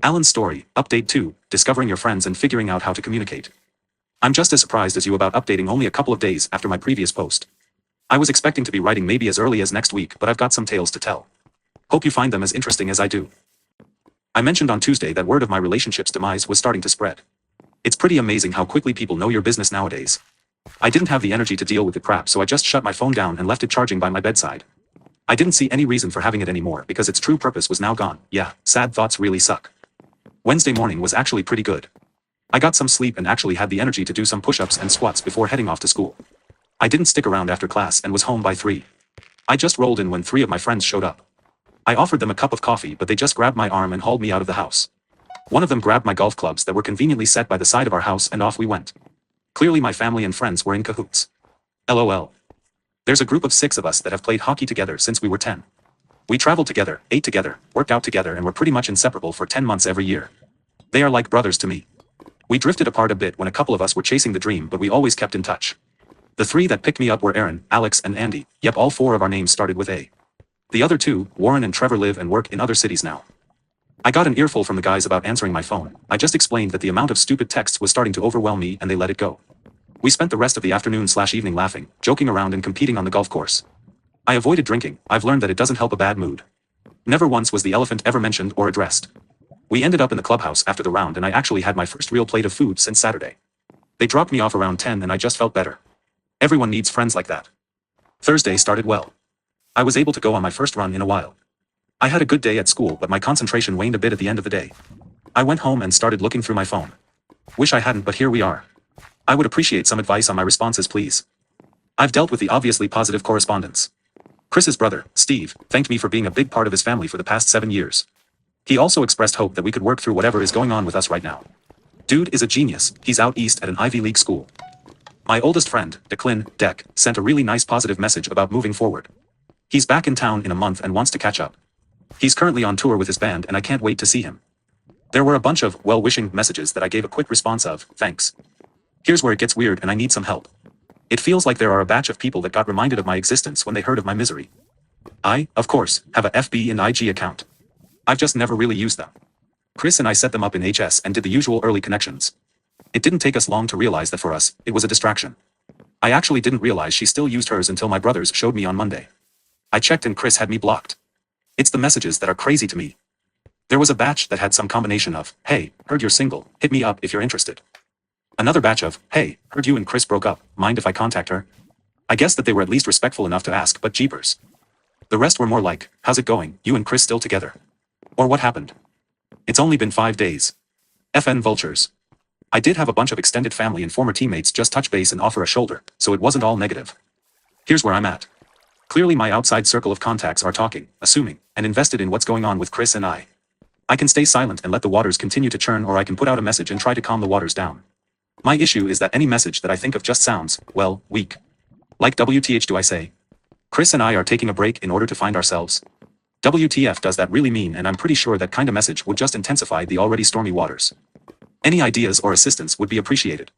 Alan's story, Update 2, discovering your friends and figuring out how to communicate. I'm just as surprised as you about updating only a couple of days after my previous post. I was expecting to be writing maybe as early as next week, but I've got some tales to tell. Hope you find them as interesting as I do. I mentioned on Tuesday that word of my relationship's demise was starting to spread. It's pretty amazing how quickly people know your business nowadays. I didn't have the energy to deal with the crap, so I just shut my phone down and left it charging by my bedside. I didn't see any reason for having it anymore because its true purpose was now gone. Yeah, sad thoughts really suck. Wednesday morning was actually pretty good. I got some sleep and actually had the energy to do some push-ups and squats before heading off to school. I didn't stick around after class and was home by 3. I just rolled in when 3 of my friends showed up. I offered them a cup of coffee, but they just grabbed my arm and hauled me out of the house. One of them grabbed my golf clubs that were conveniently set by the side of our house and off we went. Clearly my family and friends were in cahoots. LOL. There's a group of 6 of us that have played hockey together since we were 10. We traveled together, ate together, worked out together, and were pretty much inseparable for 10 months every year. They are like brothers to me. We drifted apart a bit when a couple of us were chasing the dream, but we always kept in touch. The 3 that picked me up were Aaron, Alex, and Andy. Yep, all 4 of our names started with A. The other 2, Warren and Trevor, live and work in other cities now. I got an earful from the guys about answering my phone. I just explained that the amount of stupid texts was starting to overwhelm me and they let it go. We spent the rest of the afternoon/evening laughing, joking around and competing on the golf course. I avoided drinking. I've learned that it doesn't help a bad mood. Never once was the elephant ever mentioned or addressed. We ended up in the clubhouse after the round and I actually had my first real plate of food since Saturday. They dropped me off around 10 and I just felt better. Everyone needs friends like that. Thursday started well. I was able to go on my first run in a while. I had a good day at school, but my concentration waned a bit at the end of the day. I went home and started looking through my phone. Wish I hadn't, but here we are. I would appreciate some advice on my responses, please. I've dealt with the obviously positive correspondence. Chris's brother, Steve, thanked me for being a big part of his family for the past 7 years. He also expressed hope that we could work through whatever is going on with us right now. Dude is a genius. He's out east at an Ivy League school. My oldest friend, Declan, sent a really nice positive message about moving forward. He's back in town in a month and wants to catch up. He's currently on tour with his band and I can't wait to see him. There were a bunch of well-wishing messages that I gave a quick response of, thanks. Here's where it gets weird and I need some help. It feels like there are a batch of people that got reminded of my existence when they heard of my misery. I, of course, have a FB and IG account. I've just never really used them. Chris and I set them up in HS and did the usual early connections. It didn't take us long to realize that for us, it was a distraction. I actually didn't realize she still used hers until my brothers showed me on Monday. I checked and Chris had me blocked. It's the messages that are crazy to me. There was a batch that had some combination of, hey, heard you're single, hit me up if you're interested. Another batch of, hey, heard you and Chris broke up, mind if I contact her? I guess that they were at least respectful enough to ask, but jeepers. The rest were more like, how's it going, you and Chris still together? Or what happened? It's only been 5 days. FN vultures. I did have a bunch of extended family and former teammates just touch base and offer a shoulder, so it wasn't all negative. Here's where I'm at. Clearly my outside circle of contacts are talking, assuming, and invested in what's going on with Chris and I. I can stay silent and let the waters continue to churn, or I can put out a message and try to calm the waters down. My issue is that any message that I think of just sounds, well, weak. Like WTH do I say? Chris and I are taking a break in order to find ourselves. WTF does that really mean? And I'm pretty sure that kind of message would just intensify the already stormy waters. Any ideas or assistance would be appreciated.